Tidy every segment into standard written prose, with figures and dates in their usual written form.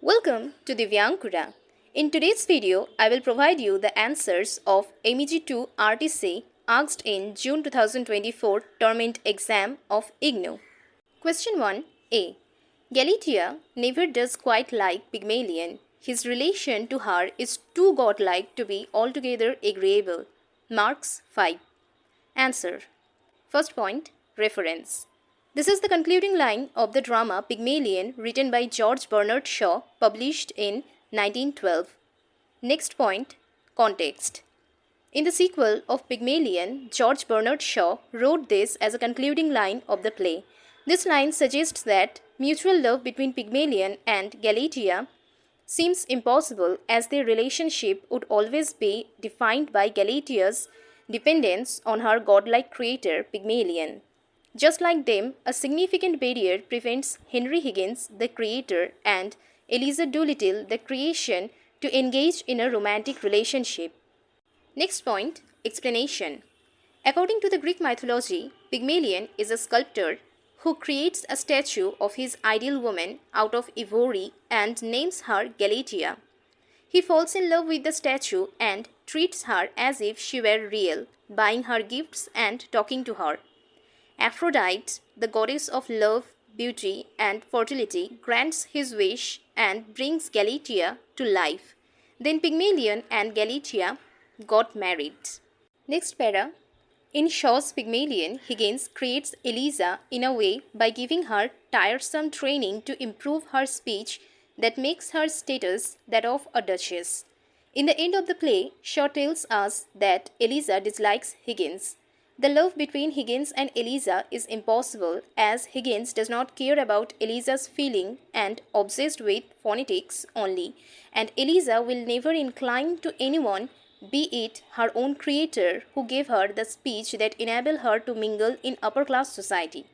Welcome to Divyankura. In today's video, I will provide you the answers of MEG-2 RTC asked in June 2024 Term-End Exam of IGNOU. Question 1a. Galatea never does quite like Pygmalion. His relation to her is too godlike to be altogether agreeable. Marks 5. Answer. First point, reference. This is the concluding line of the drama Pygmalion written by George Bernard Shaw, published in 1912. Next point, context. In the sequel of Pygmalion, George Bernard Shaw wrote this as a concluding line of the play. This line suggests that mutual love between Pygmalion and Galatea seems impossible, as their relationship would always be defined by Galatea's dependence on her godlike creator Pygmalion. Just like them, a significant barrier prevents Henry Higgins, the creator, and Eliza Doolittle, the creation, to engage in a romantic relationship. Next point, explanation. According to the Greek mythology, Pygmalion is a sculptor who creates a statue of his ideal woman out of ivory and names her Galatea. He falls in love with the statue and treats her as if she were real, buying her gifts and talking to her. Aphrodite, the goddess of love, beauty, and fertility, grants his wish and brings Galatea to life. Then Pygmalion and Galatea got married. Next para. In Shaw's Pygmalion, Higgins creates Eliza in a way by giving her tiresome training to improve her speech that makes her status that of a duchess. In the end of the play, Shaw tells us that Eliza dislikes Higgins. The love between Higgins and Eliza is impossible, as Higgins does not care about Eliza's feeling and obsessed with phonetics only, and Eliza will never incline to anyone, be it her own creator, who gave her the speech that enabled her to mingle in upper-class society.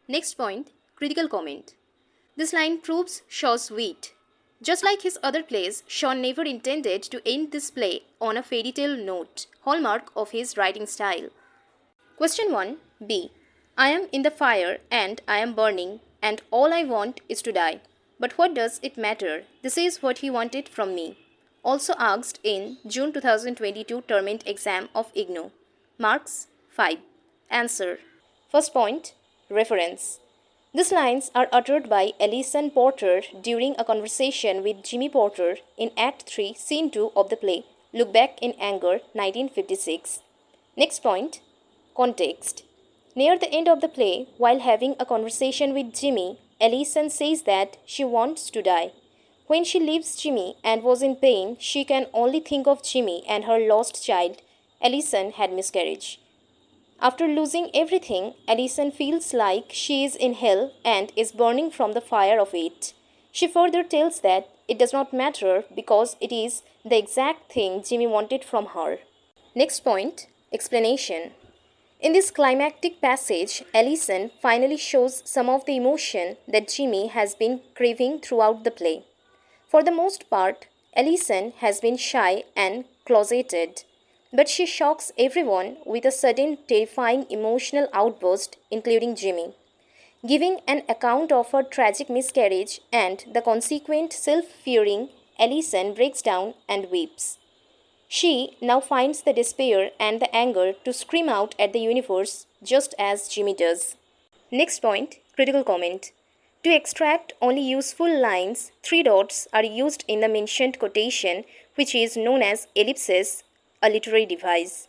Next point, critical comment. This line proves Shaw's wit. Just like his other plays, Shaw never intended to end this play on a fairy tale note, hallmark of his writing style. Question 1b. I am in the fire and I am burning, and all I want is to die. But what does it matter? This is what he wanted from me. Also asked in June 2022 Term-End Exam of IGNOU. Marks 5. Answer. First point, reference. These lines are uttered by Alison Porter during a conversation with Jimmy Porter in Act 3, Scene 2 of the play Look Back in Anger, 1956. Next point, context. Near the end of the play, while having a conversation with Jimmy, Alison says that she wants to die. When she leaves Jimmy and was in pain, she can only think of Jimmy and her lost child. Alison had miscarriage. After losing everything, Alison feels like she is in hell and is burning from the fire of it. She further tells that it does not matter because it is the exact thing Jimmy wanted from her. Next point, explanation. In this climactic passage, Alison finally shows some of the emotion that Jimmy has been craving throughout the play. For the most part, Alison has been shy and closeted, but she shocks everyone with a sudden terrifying emotional outburst, including Jimmy. Giving an account of her tragic miscarriage and the consequent self-fearing, Alison breaks down and weeps. She now finds the despair and the anger to scream out at the universe, just as Jimmy does. Next point, critical comment. To extract only useful lines, 3 dots are used in the mentioned quotation, which is known as ellipsis, a literary device.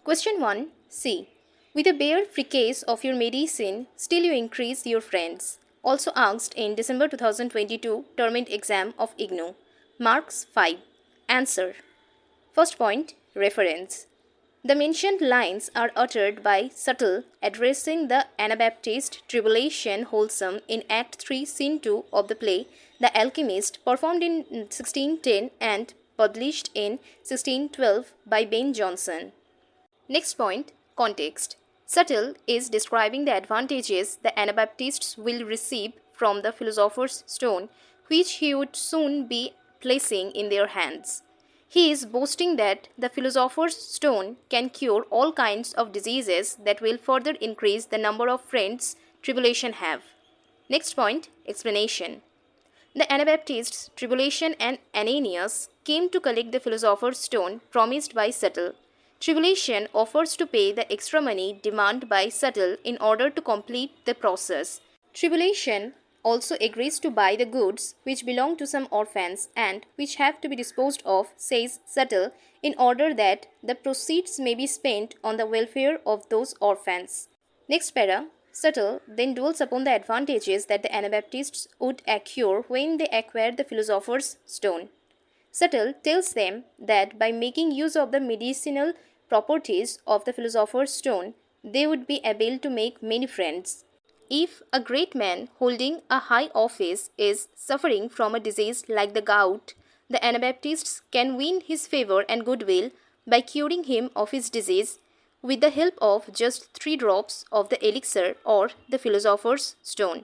Question 1c. With a bare fracas of your medicine, still you increase your friends. Also asked in December 2022 Term-End Exam of IGNOU. Marks 5. Answer. First point, reference. The mentioned lines are uttered by Subtle addressing the Anabaptist tribulation wholesome in Act 3, Scene 2 of the play The Alchemist, performed in 1610 and published in 1612 by Ben Jonson. Next point, context. Subtle is describing the advantages the Anabaptists will receive from the philosopher's stone, which he would soon be placing in their hands. He is boasting that the philosopher's stone can cure all kinds of diseases that will further increase the number of friends tribulation have. Next point, explanation. The Anabaptists, Tribulation and Ananias, came to collect the philosopher's stone promised by Subtle. Tribulation offers to pay the extra money demanded by Subtle in order to complete the process. Tribulation also agrees to buy the goods which belong to some orphans and which have to be disposed of, says Subtle, in order that the proceeds may be spent on the welfare of those orphans. Next para, Subtle then dwells upon the advantages that the Anabaptists would accrue when they acquired the philosopher's stone. Subtle tells them that by making use of the medicinal properties of the philosopher's stone, they would be able to make many friends. If a great man holding a high office is suffering from a disease like the gout, the Anabaptists can win his favor and goodwill by curing him of his disease with the help of just 3 drops of the elixir or the philosopher's stone.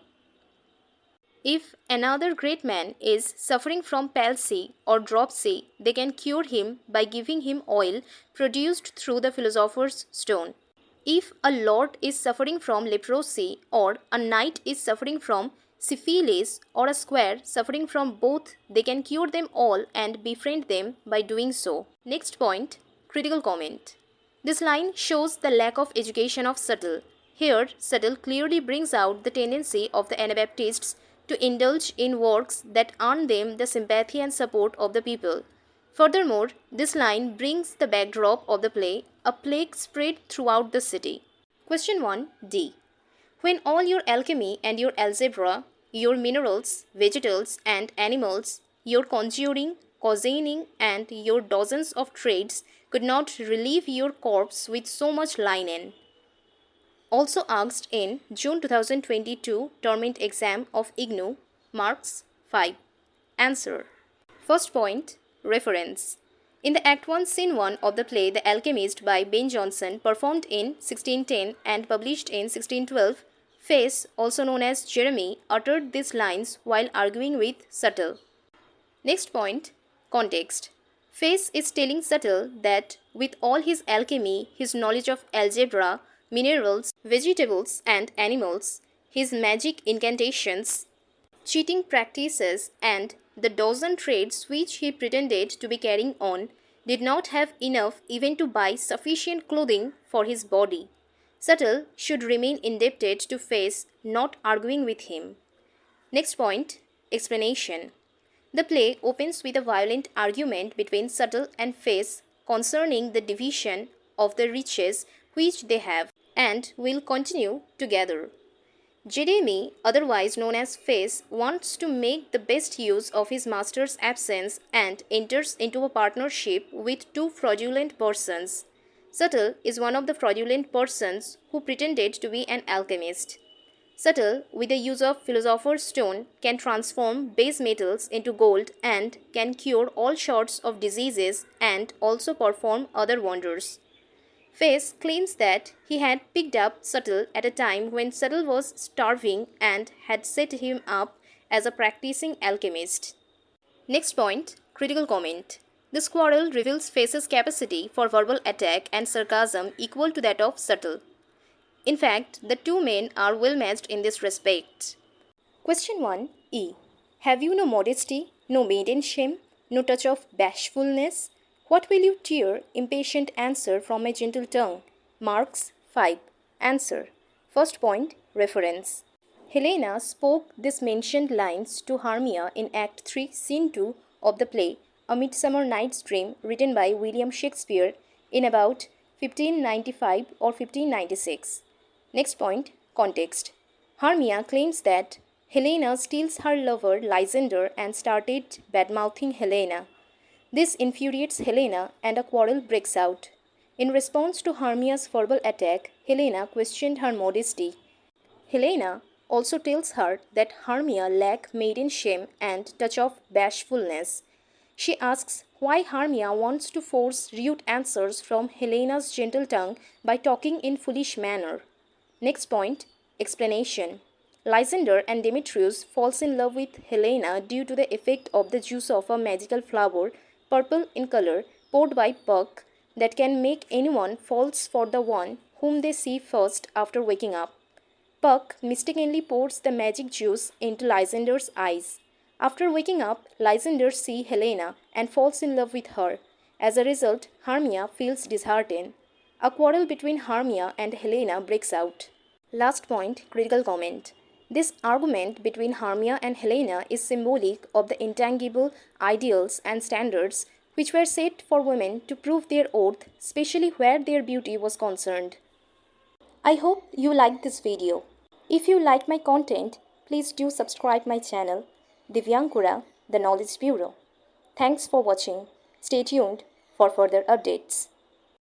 If another great man is suffering from palsy or dropsy, they can cure him by giving him oil produced through the philosopher's stone. If a lord is suffering from leprosy, or a knight is suffering from syphilis, or a squire suffering from both, they can cure them all and befriend them by doing so. Next point, critical comment. This line shows the lack of education of Subtle. Here, Subtle clearly brings out the tendency of the Anabaptists to indulge in works that earn them the sympathy and support of the people. Furthermore, this line brings the backdrop of the play, a plague spread throughout the city. Question 1D. When all your alchemy and your algebra, your minerals, vegetables and animals, your conjuring, cozening and your dozens of trades could not relieve your corpse with so much linen. Also asked in June 2022 Term-End Exam of IGNOU, marks 5. Answer. First point, reference. In the Act 1, Scene 1 of the play The Alchemist by Ben Jonson, performed in 1610 and published in 1612, Face, also known as Jeremy, uttered these lines while arguing with Subtle. Next point, context. Face is telling Subtle that with all his alchemy, his knowledge of algebra, minerals, vegetables and animals, his magic incantations, cheating practices and the dozen trades which he pretended to be carrying on did not have enough even to buy sufficient clothing for his body. Subtle should remain indebted to Face, not arguing with him. Next point, explanation. The play opens with a violent argument between Subtle and Face concerning the division of the riches which they have and will continue together. Jeremy, otherwise known as Face, wants to make the best use of his master's absence and enters into a partnership with 2 fraudulent persons. Subtle is one of the fraudulent persons who pretended to be an alchemist. Subtle, with the use of philosopher's stone, can transform base metals into gold and can cure all sorts of diseases and also perform other wonders. Face claims that he had picked up Subtle at a time when Subtle was starving and had set him up as a practicing alchemist. Next point, critical comment. This quarrel reveals Face's capacity for verbal attack and sarcasm equal to that of Subtle. In fact, the 2 men are well matched in this respect. Question 1E. Have you no modesty, no maiden shame, no touch of bashfulness? What will you tear, impatient answer from my gentle tongue? Marks 5. Answer. First point, reference. Helena spoke these mentioned lines to Hermia in Act 3, Scene 2 of the play A Midsummer Night's Dream, written by William Shakespeare in about 1595 or 1596. Next point, context. Hermia claims that Helena steals her lover Lysander and started badmouthing Helena. This infuriates Helena and a quarrel breaks out. In response to Hermia's verbal attack, Helena questioned her modesty. Helena also tells her that Hermia lacks maiden shame and touch of bashfulness. She asks why Hermia wants to force rude answers from Helena's gentle tongue by talking in foolish manner. Next point, explanation. Lysander and Demetrius falls in love with Helena due to the effect of the juice of a magical flower, purple in color, poured by Puck, that can make anyone false for the one whom they see first after waking up. Puck mistakenly pours the magic juice into Lysander's eyes. After waking up, Lysander sees Helena and falls in love with her. As a result, Hermia feels disheartened. A quarrel between Hermia and Helena breaks out. Last point, critical comment. This argument between Hermia and Helena is symbolic of the intangible ideals and standards which were set for women to prove their worth, especially where their beauty was concerned. I hope you liked this video. If you like my content, please do subscribe my channel, Divyankura, the Knowledge Bureau. Thanks for watching. Stay tuned for further updates.